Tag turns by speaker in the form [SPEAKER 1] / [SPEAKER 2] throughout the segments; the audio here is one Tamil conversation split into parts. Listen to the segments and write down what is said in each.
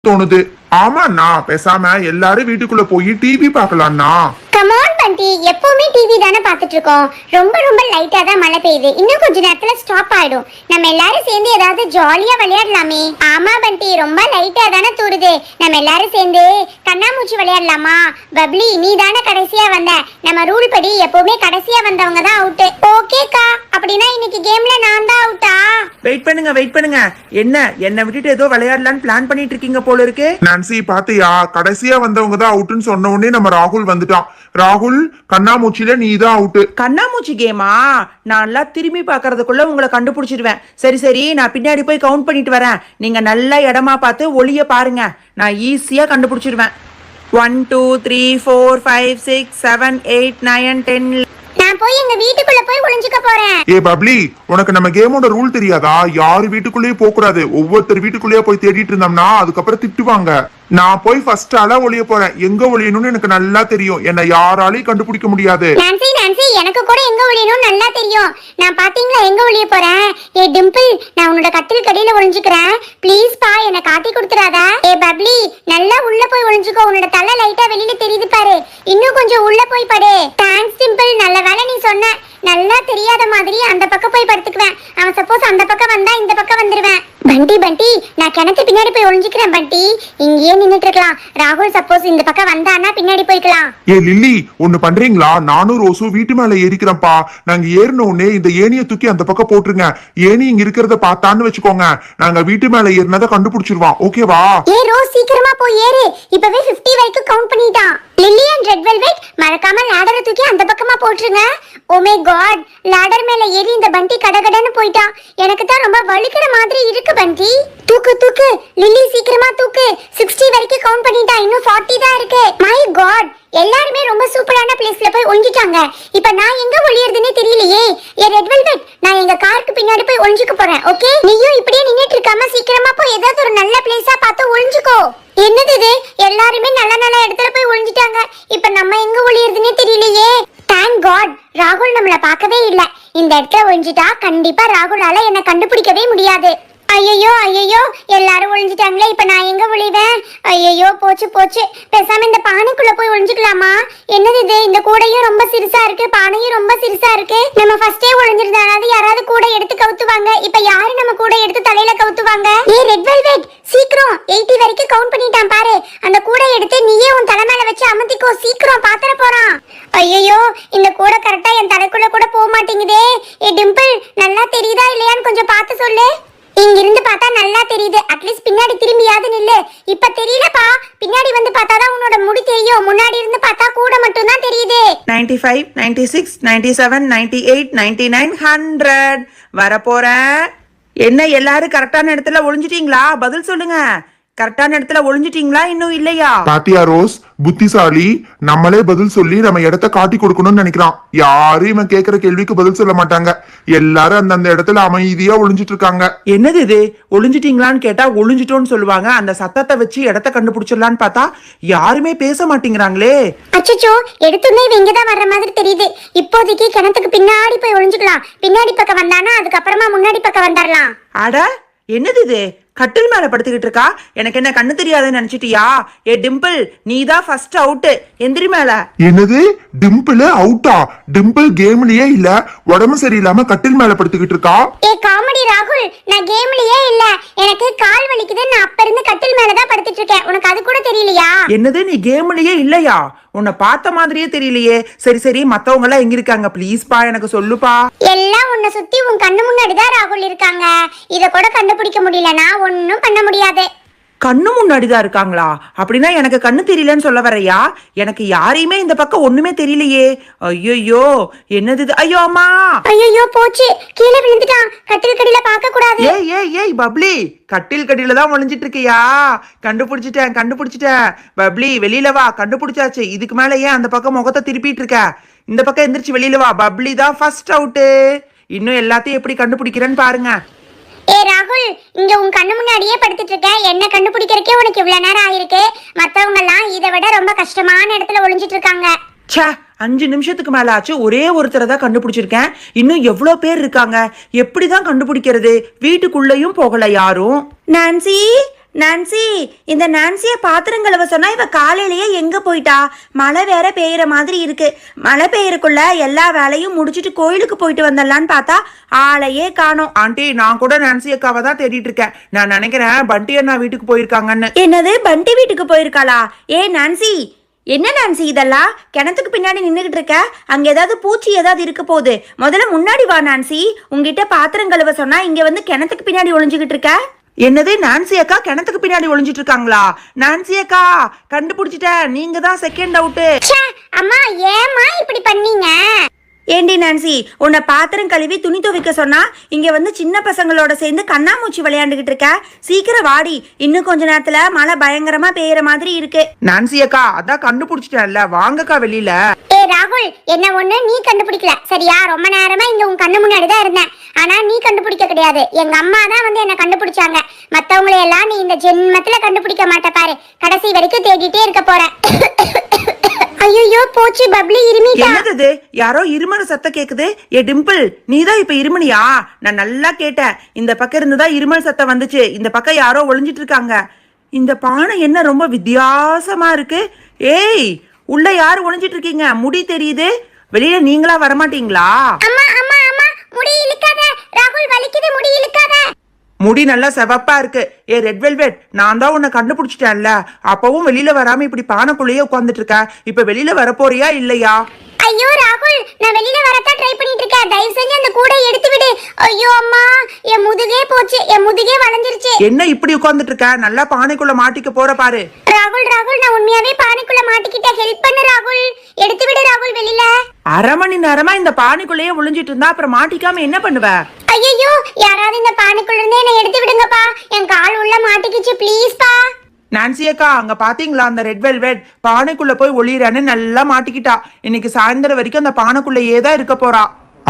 [SPEAKER 1] தோணுது. ஆமாண்ணா, பேசாம எல்லாரும் வீட்டுக்குள்ள போய் டிவி பாக்கலாம்னா.
[SPEAKER 2] கமான் பண்டி, எப்பவுமே டிவி தானே பாத்துட்டு இருக்கோம். ரொம்ப ரொம்ப லைட்டா தான் மழை பெய்யுது. இன்னும் கொஞ்ச நேரத்துல ஸ்டாப் ஆயிடும். நம்ம எல்லாரும் சேர்ந்து ஏதாவது ஜாலியா விளையாடலாமே. ஆமா பண்டி, ரொம்ப லைட்டா தானே தூருது. நம்ம எல்லாரும் சேர்ந்து கண்ணாமூச்சி விளையாடலாமா? பப்ளி, நீ தானே கடைசியா வந்த. நம்ம ரூல் படி எப்பவுமே கடைசியா வந்தவங்க தான் அவுட். ஓகேக்கா, அப்படின்னா இன்னைக்கு கேம்ல நான் தான் அவுட்டா?
[SPEAKER 3] வெயிட் பண்ணுங்க. என்ன விட்டுட்டு ஏதோ விளையாடலான்னு பிளான் பண்ணிட்டு இருக்கீங்க போல இருக்கு.
[SPEAKER 1] நான்சி, பாத்தியா? கடைசியா வந்தவங்க தான் அவுட்னு சொன்ன உடனே நம்ம ராகுல் வந்துட்டான். ராகுல், கண்ணாமூச்சில நீ தான் அவுட்.
[SPEAKER 3] கண்ணாமூச்சி கேமா? நான் எல்லாம் திரும்பி பாக்குறதுக்குள்ள உங்களை கண்டுபிடிச்சிடுவேன். சரி, நான் பின்னாடி போய் கவுண்ட் பண்ணிட்டு வரேன். நீங்க நல்ல இடமா பார்த்து ஒளிய பாருங்க. நான் ஈஸியா கண்டுபிடிச்சிடுவேன். 1 2 3 4 5 6 7 8 9 10.
[SPEAKER 2] நான் போய் எங்க வீட்டுக்குள்ள போய் ஒளிஞ்சுக்க போறேன்.
[SPEAKER 1] ஏ பப்ளி, உனக்கு நம்ம கேமோட ரூல் தெரியாதா? யாரு வீட்டுக்குள்ளேயே போக கூடாது. ஒவ்வொருத்தர் வீட்டுக்குள்ளேயே போய் தேடிட்டு இருந்தோம்னா அதுக்கப்புறம் திட்டுவாங்க. நான் போய் ஃபர்ஸ்ட் ஆளா ஒளிய போறேன். எங்க ஒளியணும்னு எனக்கு நல்லா தெரியும். என்ன யாராலையும் கண்டுபிடிக்க முடியாது.
[SPEAKER 2] நான்சி, எனக்கு கூட எங்க ஒளியணும் நல்லா தெரியும். நான் பாத்தீங்களா எங்க ஒளிய போறேன்? ஏ டிம்பிள், நான் உன்னோட கட்டில் கடியில ஒளிஞ்சுக்கிறேன். ப்ளீஸ் பா, என்ன காட்டி கொடுத்துறாத. ஏ பப்ளி, நல்லா உள்ள போய் ஒளிஞ்சுக்கோ. உன்னோட தலை லைட்டா வெளியில தெரியுது பாரு. இன்னும் கொஞ்சம் உள்ள போய் படு. தேங்க்ஸ் டிம்பிள், நல்ல வேளை நீ சொன்ன. நல்லா தெரியாத மாதிரி அந்த பக்கம் போய் படுத்துக்குவேன். அவன் சப்போஸ் அந்த பக்கம் வந்தா இந்த பக்கம் வந்துருவேன். பண்டி, நான் கிணத்து பின்னாடி போய் ஒளிஞ்சுக்கிறேன். பண்டி, இங்கேயே நின்னுட்டு இருக்கலாம். ராகுல் சப்போஸ் இந்த பக்கம் வந்தானா பின்னாடி போய்க்கலாம்.
[SPEAKER 1] ஏ லில்லி, ஒண்ணு பண்றீங்களா? நானும் ரோஸும் வீட்டு மேல ஏறிக்கிறோம்ப்பா. நாங்க ஏறின உடனே இந்த ஏணியை தூக்கி அந்த பக்கம் போட்டுருங்க. ஏணி இங்க இருக்கிறத பார்த்தான்னு வச்சுக்கோங்க, நாங்க வீட்டு மேல ஏறினதை கண்டுபிடிச்சிருவோம். ஓகேவா?
[SPEAKER 2] ஏ ரோஸ், சீக்கிரமா போய் ஏறு. இப்பவே 50 வரைக்கும் கவுண்ட் பண்ணிட்டான். லில்லி அண்ட் ரெட் வெல்வெட், மறக்காம லேடரை தூக்கி அந்த பக்கமா போட்டுருங்க. ஓ மை காட், லேடர் மேல ஏறி இந்த பண்டி கடகடன்னு போயிட்டான். எனக்கு தான் ரொம்ப வலிக்கிற மாதிரி இருக்கு. பண்டி, தூக்கு. லில்லி சீக்கிரமா தூக்கு. 60 வரைக்கும் கவுண்ட் பண்ணிட்டான். இன்னும் 40 தான் இருக்கு. மை காட், எல்லாருமே ரொம்ப சூப்பரான பிளேஸ்ல போய் ஒளிஞ்சிட்டாங்க. இப்ப நான் எங்க ஒளியறதுன்னே தெரியலையே. ஏ ரெட் வெல்வெட், நான் எங்க காருக்கு பின்னாடி போய் ஒளிஞ்சுக்க போறேன். ஓகே, நீயும் இப்படியே நின்னுட்டு இருக்காம சீக்கிரமா போய் ஏதாவது ஒரு நல்ல பிளேஸா பார்த்து ஒளிஞ்சுக்கோ. என்னது இது, எல்லாருமே நல்ல இடத்துல போய் ஒளிஞ்சிட்டாங்க. இப்ப நம்ம எங்க ஒளியறதுன்னே தெரியலையே. தேங்க் காட், ராகுல் நம்மள பார்க்கவே இல்ல. இந்த இடத்துல ஒளிஞ்சிட்டா கண்டிப்பா ராகுலால என்ன கண்டுபிடிக்கவே முடியாது. ஐயோ, எல்லாரும் ஒளிஞ்சிட்டாங்களே. இப்ப நான் எங்க ஒளிவேன்? ஐயோ, போச்சு. பேசாம இந்த பானைக்குள்ள போய் ஒளிஞ்சுக்கலாமா? என்னது இது, இந்த கூடையும் ரொம்ப சிறுசா இருக்கு, பானையும் ரொம்ப சிறுசா இருக்கு. நம்ம ஃபர்ஸ்டே ஒளிஞ்சிருந்தாலும் யாராவது கூட எடுத்து கவுத்துவாங்க. இப்ப யாரு நம்ம கூட எடுத்து தலையில கவுத்துவாங்க? ஏ ரெட் வெல்வெட், சீக்கிரம் 80 வரைக்கும் கவுண்ட் பண்ணிட்டான் பாரு. அந்த கூடை எடுத்து நீயே உன் தலை மேல வச்சு அமர்த்திக்கோ. சீக்கிரம் பாத்திர போறான். ஐயோ, இந்த கூடை கரெக்டா என் தலைக்குள்ள கூட போக மாட்டேங்குதே. ஏ டிம்பிள், நல்லா தெரியுதா இல்லையான்னு கொஞ்சம் பார்த்து சொல்லு. இங்க இருந்து பார்த்தா நல்லா தெரியுது. அட்லீஸ்ட் பின்னாடி திரும்பியாவது நில்லு. இப்ப தெரியலப்பா, பின்னாடி வந்து பார்த்தாதான் உன்னோட முடி தெரியும். முன்னாடி இருந்து பார்த்தா கூட மட்டும் தான் தெரியுது.
[SPEAKER 3] 95 96 97 98 99 100 வரப்போறேன். என்ன எல்லாரும் கரெக்டான இடத்துல ஒளிஞ்சிட்டீங்களா? பதில் சொல்லுங்க. கரெக்டான இடத்துல ஒளிஞ்சிட்டீங்களா இன்னும் இல்லையா?
[SPEAKER 1] பாத்தியா ரோஸ், புத்திசாலி. நம்மளே பதில் சொல்லி நம்ம இடத்த காட்டி கொடுக்கணும்னு நினைக்கிறான். யாரும் இவன் கேக்குற கேள்விக்கு பதில் சொல்ல மாட்டாங்க. எல்லாரும் அந்தந்த இடத்துல அமைதியா ஒளிஞ்சிட்டு இருக்காங்க.
[SPEAKER 3] என்னது இது, ஒளிஞ்சிட்டீங்களான்னு கேட்டா ஒளிஞ்சிட்டோன்னு சொல்லுவாங்க. அந்த சத்தத்தை வச்சு இடத்த கண்டுபிடிச்சிடலான்னு பார்த்தா யாருமே பேச மாட்டேங்கிறாங்களே.
[SPEAKER 2] அச்சச்சோ, எடுத்துனே இங்கதான் வர்ற மாதிரி தெரியுது. இப்போதைக்கு கிணத்துக்கு பின்னாடி போய் ஒளிஞ்சுக்கலாம். பின்னாடி பக்கம் வந்தானா அதுக்கப்புறமா முன்னாடி பக்கம் வந்துடலாம்.
[SPEAKER 3] அட, என்னது இது, கட்டில் மேல படுத்துக்கிட்டு இருக்கா. எனக்கு என்ன கண்ணு தெரியாதுன்னு நினைச்சிட்டியா? ஏ டிம்பிள், நீ தான் ஃபர்ஸ்ட் அவுட். எந்திரி மேல.
[SPEAKER 1] என்னது, டிம்பிள் அவுட்டா? டிம்பிள் கேம்லயே இல்ல, உடம்பு சரியில்லாம கட்டில் மேல படுத்துக்கிட்டு இருக்கா.
[SPEAKER 2] ஏ காமெடி ராகுல், நான் கேம்லயே இல்ல, எனக்கு கால் வலிக்குது. நான் அப்ப இருந்து கட்டில் மேலதான் படுத்துட்டு இருக்கேன். உனக்கு அது கூட தெரியலையா?
[SPEAKER 3] என்னது, நீ கேம்லயே இல்லையா? உன்னை பார்த்த மாதிரியே தெரியலையே. சரி, மத்தவங்க எல்லாம் எங்க இருக்காங்க? ப்ளீஸ் பா, எனக்கு சொல்லுப்பா.
[SPEAKER 2] எல்லாம் உன்னை சுத்தி உன் கண்ணு முன்னாடிதான் ராகுல் இருக்காங்க. இத கூட கண்டுபிடிக்க முடியலனா ஒன்னும் பண்ண முடியாது.
[SPEAKER 3] கண்ணு முன்னாடிதான் இருக்காங்களா? அப்படின்னா எனக்கு கண்ணு தெரியலன்னு சொல்ல வரையா? எனக்கு யாரையுமே இந்த பக்கம் ஒண்ணுமே தெரியலையே. ஐயோ, என்னது? ஐயோ அம்மா,
[SPEAKER 2] ஐயோ போச்சு, கீழே விழுந்துட்டான். கட்டில் கடியில பார்க்க கூடாது.
[SPEAKER 3] ஏய் பப்ளி, கட்டில் கடியில தான் ஒளிஞ்சிட்டு இருக்கியா? கண்டுபிடிச்சிட்டேன். பப்ளி, வெளியில வா. கண்டுபிடிச்சாச்சு. இதுக்கு மேல ஏன் அந்த பக்கம் முகத்தை திருப்பிட்டு இருக்க? இந்த பக்கம் எந்திரிச்சு வெளியில வா. பப்ளி தான் ஃபர்ஸ்ட் அவுட்டு. இன்னும் எல்லாத்தையும் எப்படி கண்டுபிடிக்கிறேன்னு பாருங்க.
[SPEAKER 2] ஏ ராகுல், இங்க உன் கண்ணு முன்னாடியே படுத்துட்டு இருக்க. என்ன கண்டுபிடிக்கிறக்கே உனக்கு இவ்வளவு நேரம் ஆயிருக்கு. மத்தவங்க எல்லாம் இதை விட ரொம்ப கஷ்டமான இடத்துல ஒளிஞ்சிட்டு இருக்காங்க.
[SPEAKER 3] 5 நிமிஷத்துக்கு மேல ஆச்சு. ஒரே ஒருத்தரை தான் கண்டுபிடிச்சிருக்கேன். இன்னும் எவ்வளவு பேர் இருக்காங்க? எப்படிதான் கண்டுபிடிக்கிறது? வீட்டுக்குள்ளேயும் போகல யாரும். நான்சி,
[SPEAKER 4] நான்சி, இந்த நான்சியை பாத்திரம் கழுவ சொன்னா இவ காலையிலேயே எங்க போயிட்டா? மழை வேற பெய்யற மாதிரி இருக்கு. மழை பெய்யறக்குள்ள எல்லா வேலையும் முடிச்சிட்டு கோயிலுக்கு போயிட்டு வந்தலான்னு பார்த்தா ஆளையே காணோம்.
[SPEAKER 3] ஆண்டி, நான் கூட நான்சி அக்காவை தான் தேடிட்டு இருக்கேன். நான் நினைக்கிறேன் பண்டி அண்ணா வீட்டுக்கு போயிருக்காங்கன்னு.
[SPEAKER 4] என்னது, பண்டி வீட்டுக்கு போயிருக்காளா? ஏ நான்சி, என்ன நான்சி இதெல்லாம்? கிணத்துக்கு பின்னாடி நின்றுகிட்டு இருக்க. அங்க ஏதாவது பூச்சி ஏதாவது இருக்க போகுது. முதல்ல முன்னாடி வா நான்சி. உங்ககிட்ட பாத்திரம் கழுவ சொன்னா இங்க வந்து கிணத்துக்கு பின்னாடி ஒளிஞ்சுகிட்டு இருக்க.
[SPEAKER 3] என்னது, நான்சி அக்கா கிணத்துக்கு பின்னாடி ஒளிஞ்சிட்டு இருக்காங்களா? நான்சி அக்கா, கண்டுபிடிச்சிட்டேன், நீங்க தான் செகண்ட் அவுட்டு.
[SPEAKER 2] அம்மா ஏமா இப்படி பண்ணீங்க?
[SPEAKER 4] ஏண்டி நான்சி, உன்னை பாத்திரம் கழுவி துணி துவைக்க சொன்னா இங்க வந்து சின்ன பசங்களோட சேர்ந்து கண்ணாமூச்சி விளையாண்டுகிட்டு இருக்க. சீக்கிரம் வாடி, இன்னும் கொஞ்ச நேரத்துல மழை பயங்கரமா பெய்யற மாதிரி இருக்கு.
[SPEAKER 3] நான்சி அக்கா, அதான் கண்டுபிடிச்சிட்டேன்ல, வாங்கக்கா வெளியில.
[SPEAKER 2] ஏ ராகுல், என்ன ஒண்ணு நீ கண்டுபிடிக்கல சரியா? ரொம்ப நேரமா இங்க உன் கண்ணு முன்னாடி தான் இருந்தேன். ஆனா நீ கண்டுபிடிக்க கிடையாது, எங்க அம்மா தான் வந்து என்ன கண்டுபிடிச்சாங்க. மத்தவங்களை எல்லாம் நீ இந்த ஜென்மத்துல கண்டுபிடிக்க மாட்ட பாரு. கடைசி வரைக்கும் தேடிட்டே இருக்க போற. ஐயோ போச்சு, பப்ளி இருமிட்டா.
[SPEAKER 3] என்னது, யாரோ இருமன சத்தம் கேக்குது. ஏ டிம்பிள், நீதான் இப்ப இருமனியா? நான் நல்லா கேட்டேன். இந்த பக்கம் இருந்துதான் இருமல் சத்தம் வந்துச்சு. இந்த பக்கம் யாரோ ஒளிஞ்சிட்டு இருக்காங்க. இந்த பானை என்ன ரொம்ப வித்தியாசமா இருக்கு? ஏய், உள்ள யாரு ஒளிஞ்சிட்டு இருக்கீங்க? முடி தெரியுது. வெளியில நீங்களா வரமாட்டீங்களா?
[SPEAKER 2] அம்மா அம்மா அம்மா, முடி இழுக்காத ராகுல், வலிக்குது, முடி இழுக்காத.
[SPEAKER 3] முடி நல்லா செவப்பா இருக்கு. ஏ ரெட் வெல்வெட், நான் தான் உன்னை கண்டுபிடிச்சிட்டேன்ல. அப்பவும் வெளியில வராம இப்படி பானைக்குள்ளேயே உட்கார்ந்துட்டு இருக்க. இப்ப வெளியில வரப்போறியா இல்லையா?
[SPEAKER 2] ஐயோ ராகுல், நான் வெளியில வரத்தான் ட்ரை பண்ணிட்டு இருக்கேன். தயவு செஞ்சு அந்த கூடை எடுத்து விடு. ஐயோ அம்மா, என் முதுகே போச்சு, என் முதுகே வளைஞ்சிருச்சு.
[SPEAKER 3] என்ன இப்படி உட்கார்ந்துட்டு இருக்க? நல்லா பானைக்குள்ள மாட்டிக்க போற பாரு.
[SPEAKER 2] ராகுல் ராகுல், நான் உண்மையாவே பானைக்குள்ள மாட்டிக்கிட்டேன். ஹெல்ப் பண்ணு ராகுல், எடுத்து விடு ராகுல் வெளியில.
[SPEAKER 3] அரை மணி நேரமா இந்த பானைக்குள்ளேயே ஒளிஞ்சிட்டு இருந்தா அப்புறம் மாட்டிக்காம என்ன பண்ணுவ?
[SPEAKER 2] ஐயோ, யாராவது இந்த பானைக்குள்ள இருந்தே என்ன எடுத்து விடுங்கப்பா. என் கால் உள்ள மாட்டிக்கிச்சு, ப்ளீஸ் பா.
[SPEAKER 3] நான்சி அக்கா, அங்க பாத்தீங்களா அந்த ரெட் வெல்வெட் பானைக்குள்ள போய் ஒளியறான்னு நல்லா மாட்டிக்கிட்டா. இன்னைக்கு சாயந்தரம் வரைக்கும் அந்த பானைக்குள்ளேயே தான் இருக்க போறா.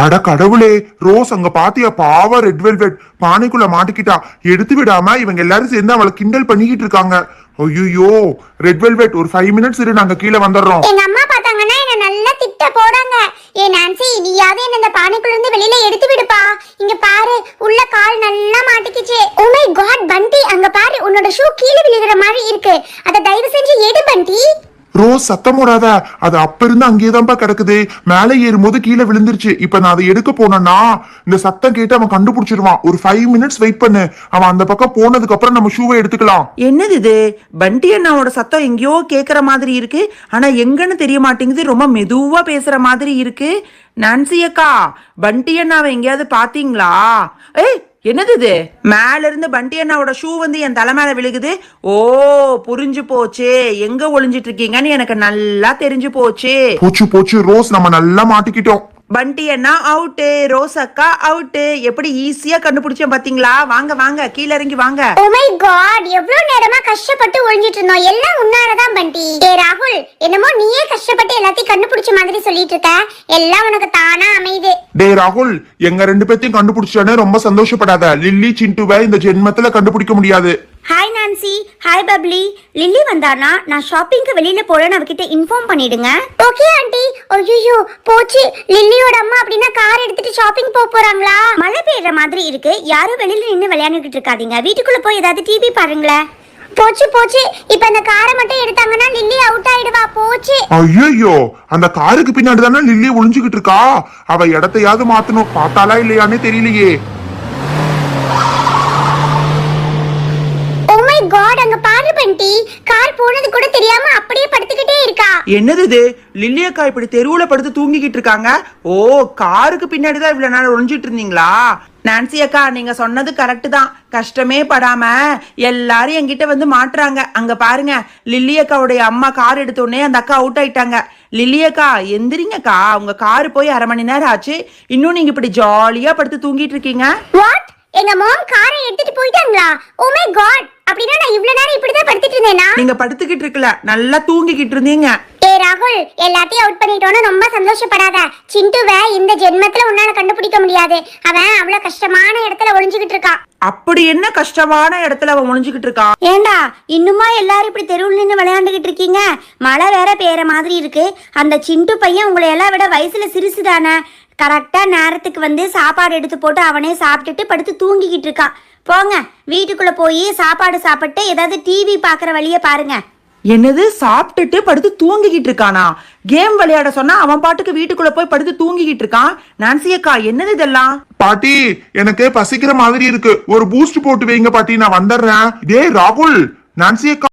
[SPEAKER 1] அட கடவுளே, ரோஸ் அங்க பாத்தியா? பாவ ரெட் வெல்வெட் பானைக்குள்ள மாட்டிக்கிட்டா. எடுத்து விடாம இவங்க எல்லாரும் சேர்ந்து அவளை கிண்டல் பண்ணிக்கிட்டு இருக்காங்க. ஐயோ ரெட் வெல்வெட், ஒரு 5 மினிட்ஸ் இரு, நாங்க கீழே வந்துடுறோம்.
[SPEAKER 2] எங்க அம்மா பார்த்தாங்கன்னா என்ன நல்லா திட்ட போறாங்க. ஏ நான்சி, நீயாவது என்ன இந்த பானைக்குள்ள இருந்து வெளியில எடுத்து விடுப்பா. இங்க பாரு, உள்ள கால் நல்லா மாட்டிக்கிச்சு. ஓ மை காட் பண்டி, அங்க பாரு, உன்னோட ஷூ கீழே விழுகிற மாதிரி இருக்கு. அத தயவு செஞ்சு எடு பண்டி.
[SPEAKER 1] ரோஸ் சத்தம் போடாத, அது அப்ப இருந்து அங்கேதான்ப்பா கிடக்குது. மேலே ஏறும்போது கீழே விழுந்துருச்சு. இப்ப நான் அதை எடுக்க போனேன்னா இந்த சத்தம் கேட்டு அவன் கண்டுபிடிச்சிருவான். ஒரு 5 மினிட்ஸ் வெயிட் பண்ணு, அவன் அந்த பக்கம் போனதுக்கு அப்புறம் நம்ம ஷூவை எடுத்துக்கலாம்.
[SPEAKER 3] என்னது இது? பண்டி அண்ணாவோட சத்தம் எங்கேயோ கேக்குற மாதிரி இருக்கு. ஆனா எங்கன்னு தெரிய மாட்டேங்குது. ரொம்ப மெதுவா பேசுற மாதிரி இருக்கு. நான்சி அக்கா, பண்டி அண்ணாவை எங்கேயாவது பாத்தீங்களா? ஏய், என்னது இது? மேல இருந்து பண்டி அண்ணாவோட ஷூ வந்து என் தலை மேல விழுகுது. ஓ, புரிஞ்சு போச்சு, எங்க ஒளிஞ்சிட்டு இருக்கீங்கன்னு எனக்கு நல்லா தெரிஞ்சு போச்சு.
[SPEAKER 1] போச்சு போச்சு ரோஸ், நம்ம நல்லா மாட்டிக்கிட்டோம்.
[SPEAKER 3] பண்டி அண்ணா அவுட்டு, ரோஸ் அக்கா அவுட்டு. எப்படி ஈஸியா கண்டுபிடிச்சேன் பாத்தீங்களா? வாங்க வாங்க, கீழ இறங்கி வாங்க.
[SPEAKER 2] ஓ மை காட், எவ்வளவு நேரமா கஷ்டப்பட்டு ஒளிஞ்சிட்டு இருந்தோம். எல்லாம் உன்னாலதான் பண்டி. ஏ ராகுல், என்னமோ நீயே கஷ்டப்பட்டு எல்லாத்தையும் கண்டுபிடிச்ச மாதிரி சொல்லிட்டு இருக்க. எல்லாம் உனக்கு தானா அமையுது.
[SPEAKER 1] டே ராகுல், எங்க 2 பேத்தையும் கண்டுபிடிச்சானே ரொம்ப சந்தோஷப்படாத. லில்லி சிண்டுவை இந்த ஜென்மத்துல கண்டுபிடிக்க முடியாது.
[SPEAKER 4] Hi Nancy, hi Bubbly. Lily வந்தானா நான் ஷாப்பிங்க்கு வெளியில போறேன்னு அவகிட்ட இன்ஃபார்ம் பண்ணிடுங்க.
[SPEAKER 2] Okay aunty. ஐயோ போச்சு, லில்லியோட அம்மா அப்படின்னா கார் எடுத்துட்டு ஷாப்பிங் போறாங்களா?
[SPEAKER 4] மழை பெய்யற மாதிரி இருக்கு. யாரும் வெளியில நின்று விளையாண்டுகிட்டு இருக்காதீங்க. வீட்டுக்குள்ள போய் ஏதாவது டிவி பாருங்களேன்.
[SPEAKER 2] போச்சு போச்சு, இப்ப அந்த காரை மட்டும் எடுத்தாங்கன்னா லில்லி அவுட் ஆயிடுவா. போச்சு.
[SPEAKER 1] ஐயோ, அந்த காருக்கு பின்னாடி தானே லில்லி ஒளிஞ்சுகிட்டு இருக்கா. அவ இடத்தையாவது மாத்தணும். பார்த்தாலா இல்லையானே தெரியலையே.
[SPEAKER 2] ஓ மை காட், அங்க பாரு பண்டி, கார் போனது கூட தெரியாம அப்படியே படுத்துக்கிட்டே இருக்கா.
[SPEAKER 3] என்னது இது? லில்லி அக்கா இப்படி தெருவுல படுத்து தூங்கிக்கிட்டு இருக்காங்க. ஓ, காருக்கு பின்னாடி தான் இவ்வளவு நேரம் ஒளிஞ்சிட்டு இருந்தீங்களா? நான்சி அக்கா, நீங்க சொன்னது கரெக்ட் தான். கஷ்டமே படாம எல்லாரும் என்கிட்ட வந்து மாட்டுறாங்க. அங்க பாருங்க, லில்லி அக்காவுடைய அம்மா கார் எடுத்த உடனே அந்த அக்கா அவுட் ஆயிட்டாங்க. லில்லி அக்கா எந்திரிங்கக்கா, உங்க காரு போய் 1/2 மணி நேரம் ஆச்சு. இன்னும் நீங்க இப்படி ஜாலியா படுத்து தூங்கிட்டு இருக்கீங்க.
[SPEAKER 2] வாட்? எங்க மாம் காரை எடுத்துட்டு போயிட்டாங்களா? ஓ மை காட், அப்படின்னா நான் இவ்வளவு நேரம் இப்படிதான் படுத்துட்டு இருந்தேனா?
[SPEAKER 3] நீங்க படுத்துக்கிட்டு இருக்கல, நல்லா தூங்கிக்கிட்டு இருந்தீங்க.
[SPEAKER 2] ஏ ராகுல், எல்லாத்தையும் அவுட் பண்ணிட்டோன்னு ரொம்ப சந்தோஷப்படாத. சிண்டுவை இந்த ஜென்மத்துல உன்னால கண்டுபிடிக்க முடியாது. அவன் அவ்வளவு கஷ்டமான இடத்துல ஒளிஞ்சுகிட்டு இருக்கான்.
[SPEAKER 3] அப்படி என்ன கஷ்டமான இடத்துல அவன் ஒளிஞ்சுக்கிட்டு இருக்கான்?
[SPEAKER 4] ஏண்டா, இன்னுமா எல்லாரும் இப்படி தெருவில் நின்று விளையாண்டுகிட்டு இருக்கீங்க? மழை வேற பெய்யற மாதிரி இருக்கு. அந்த சிண்டு பையன் உங்களை எல்லாம் விட வயசுல சிறுசுதானே. கரெக்டா நேரத்துக்கு வந்து சாப்பாடு எடுத்து போட்டு அவனே சாப்பிட்டுட்டு படுத்து தூங்கிக்கிட்டு இருக்கான். போங்க வீட்டுக்குள்ள போய் சாப்பாடு சாப்பிட்டு ஏதாவது டிவி பார்க்குற வழியை பாருங்க.
[SPEAKER 3] என்னது சாப்பிட்டுட்டு படுத்து தூங்கிக்கிட்டு இருக்கானா? கேம் விளையாட சொன்னா அவன் பாட்டுக்கு வீட்டுக்குள்ள போய் படுத்து தூங்கிக்கிட்டு இருக்கான். நான்சி அக்கா என்னது இதெல்லாம்?
[SPEAKER 1] பாட்டி எனக்கு பசிக்கிற மாதிரி இருக்கு, ஒரு பூஸ்ட் போட்டு வைங்க பாட்டி, நான் வந்துடுறேன். டேய் ராகுல், நான்சி அக்கா